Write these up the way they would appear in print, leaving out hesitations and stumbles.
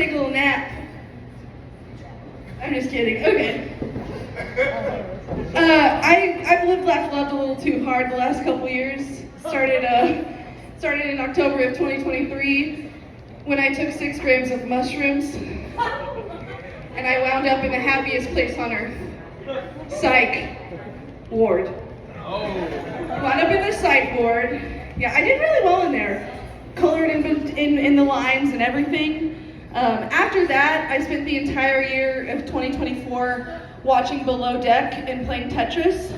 take a little nap. I'm just kidding. Okay. I've lived, laughed, loved a little too hard the last couple years. Started in October of 2023 when I took 6 grams of mushrooms, and I wound up in the happiest place on earth. Psych ward. Wound up in the psych ward. Yeah, I did really well in there. Colored in the lines and everything. After that, I spent the entire year of 2024 watching Below Deck and playing Tetris.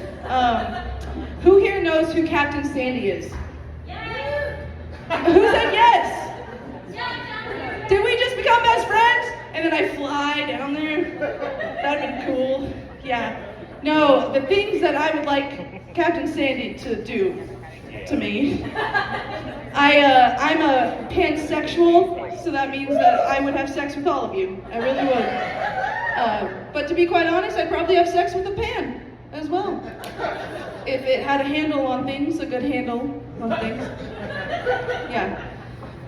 Who here knows who Captain Sandy is? Yes. Who said yes? Did we just become best friends? And then I fly down there? That'd be cool. Yeah. No, the things that I would like Captain Sandy to do to me. I'm a pansexual, so that means that I would have sex with all of you. I really would. But to be quite honest, I'd probably have sex with a pan as well. If it had a handle on things, a good handle on things. Yeah.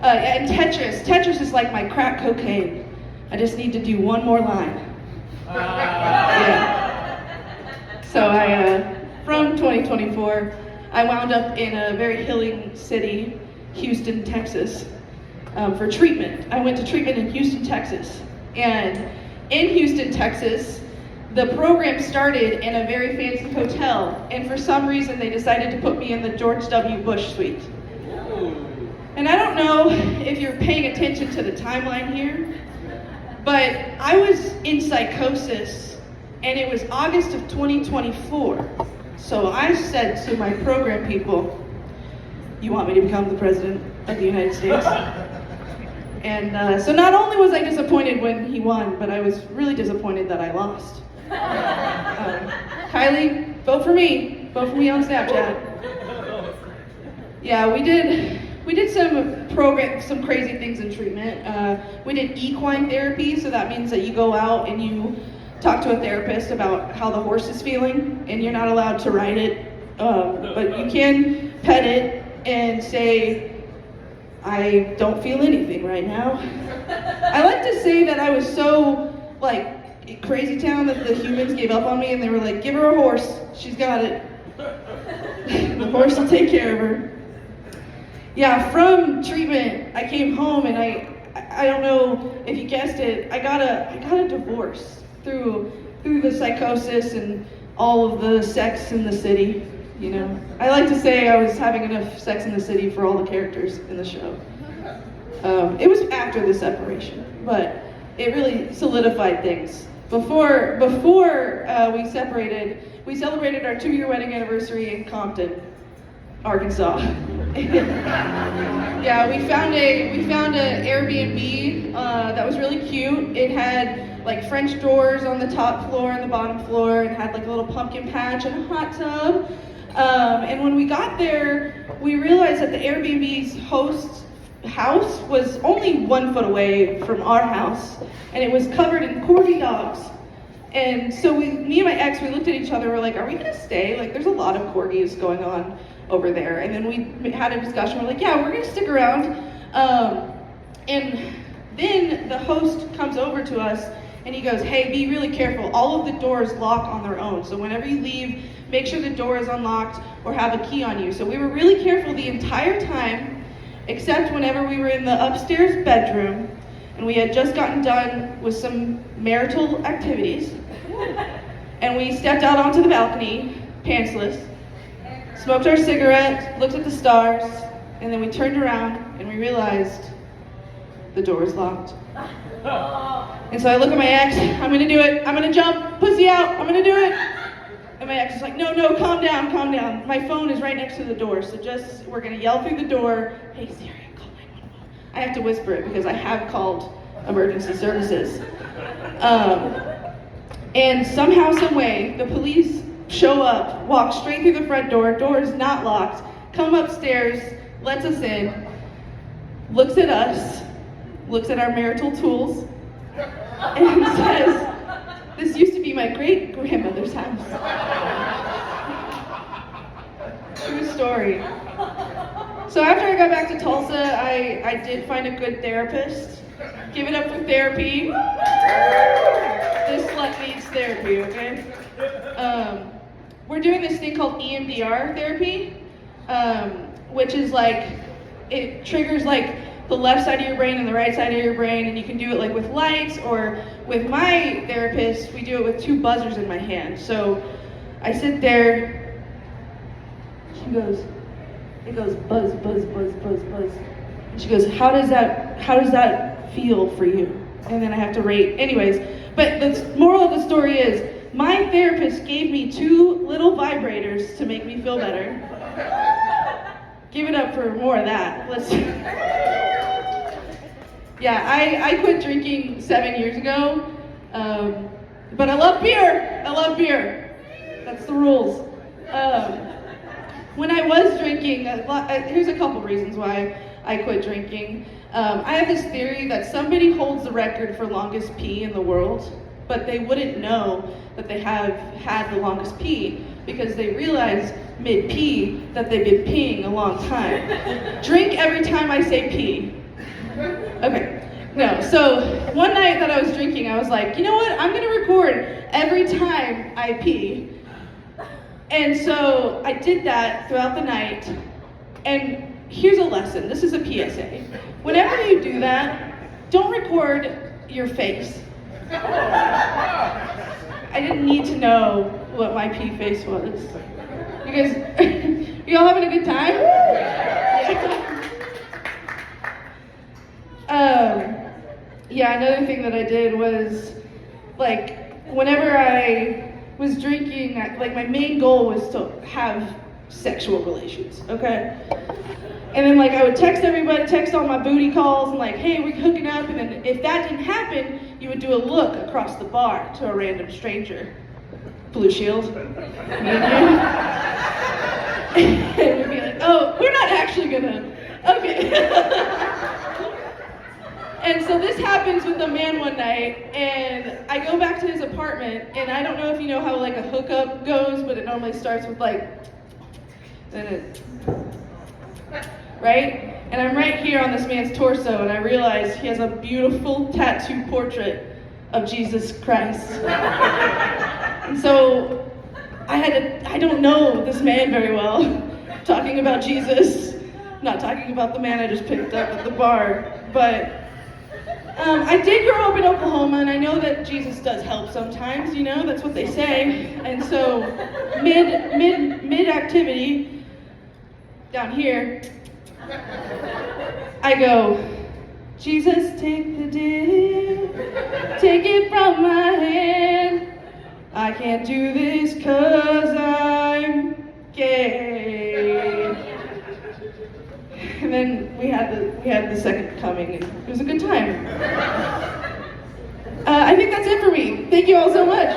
And Tetris. Tetris is like my crack cocaine. I just need to do one more line. Yeah. So from 2024, I wound up in a very healing city, Houston, Texas, for treatment. I went to treatment in Houston, Texas. And in Houston, Texas, the program started in a very fancy hotel. And for some reason, they decided to put me in the George W. Bush suite. And I don't know if you're paying attention to the timeline here, but I was in psychosis, and it was August of 2024. So I said to my program people, you want me to become the president of the United States? And so not only was I disappointed when he won, but I was really disappointed that I lost. Kylie, vote for me. Vote for me on Snapchat. Yeah, we did some crazy things in treatment. We did equine therapy, so that means that you go out and you talk to a therapist about how the horse is feeling, and you're not allowed to ride it, but you can pet it and say, I don't feel anything right now. I like to say that I was so, crazy town that the humans gave up on me, and they were like, give her a horse, she's got it. The horse will take care of her. Yeah, from treatment, I came home, and I don't know if you guessed it, I got a divorce. Through the psychosis and all of the sex in the city, you know. I like to say I was having enough sex in the city for all the characters in the show. It was after the separation, but it really solidified things. Before we separated, we celebrated our 2-year wedding anniversary in Compton, Arkansas. Yeah, we found an Airbnb that was really cute. It had French doors on the top floor and the bottom floor, and had a little pumpkin patch and a hot tub. And when we got there, we realized that the Airbnb's host's house was only 1 foot away from our house, and it was covered in corgi dogs. And so me and my ex, we looked at each other, we're like, are we gonna stay? There's a lot of corgis going on over there. And then we had a discussion, we're like, yeah, we're gonna stick around. And then the host comes over to us and he goes, hey, be really careful. All of the doors lock on their own. So whenever you leave, make sure the door is unlocked or have a key on you. So we were really careful the entire time, except whenever we were in the upstairs bedroom and we had just gotten done with some marital activities. And we stepped out onto the balcony, pantsless, smoked our cigarette, looked at the stars, and then we turned around and we realized the door is locked. And so I look at my ex, I'm gonna do it, I'm gonna jump, pussy out, I'm gonna do it. And my ex is like, no, calm down. My phone is right next to the door, so we're gonna yell through the door, hey Siri, call 911. I have to whisper it because I have called emergency services. And somehow, some way, the police show up, walk straight through the front door is not locked, come upstairs, lets us in, looks at us, looks at our marital tools, and says, this used to be my great-grandmother's house. True story. So after I got back to Tulsa, I did find a good therapist. Give it up for therapy. This slut needs therapy, okay? We're doing this thing called EMDR therapy, which is like, it triggers like the left side of your brain and the right side of your brain, and you can do it like with lights, or with my therapist, we do it with 2 buzzers in my hand. So I sit there, it goes buzz, buzz, buzz, buzz, buzz. And she goes, how does that feel for you? And then I have to rate. Anyways, but the moral of the story is, my therapist gave me 2 little vibrators to make me feel better. Give it up for more of that. Yeah, I quit drinking 7 years ago, but I love beer. I love beer. That's the rules. When I was drinking, here's a couple reasons why I quit drinking. I have this theory that somebody holds the record for longest pee in the world, but they wouldn't know that they have had the longest pee because they realize mid-pee that they've been peeing a long time. Drink every time I say pee. Okay, no, so one night that I was drinking, I was like, you know what, I'm gonna record every time I pee. And so I did that throughout the night, and here's a lesson, this is a PSA. Whenever you do that, don't record your face. I didn't need to know what my pee face was. You guys, you all having a good time? Yeah, another thing that I did was, like, whenever I was drinking, like, my main goal was to have sexual relations, okay? And then, like, I would text everybody, text all my booty calls, and like, hey, we're hooking up, and then if that didn't happen, you would do a look across the bar to a random stranger. Blue Shield, me and you. And we'd be like, oh, we're not actually gonna, okay. And so this happens with a man one night, and I go back to his apartment, and I don't know if you know how like a hookup goes, but it normally starts with like, then it, right? And I'm right here on this man's torso, and I realize he has a beautiful tattoo portrait of Jesus Christ. And so I don't know this man very well, talking about Jesus, not talking about the man I just picked up at the bar, but I did grow up in Oklahoma, and I know that Jesus does help sometimes, you know, that's what they say. And so mid activity down here, I go, Jesus, take the dip, take it from my hand. I can't do this 'cause I'm gay. And then we had the second coming, and it was a good time. I think that's it for me. Thank you all so much.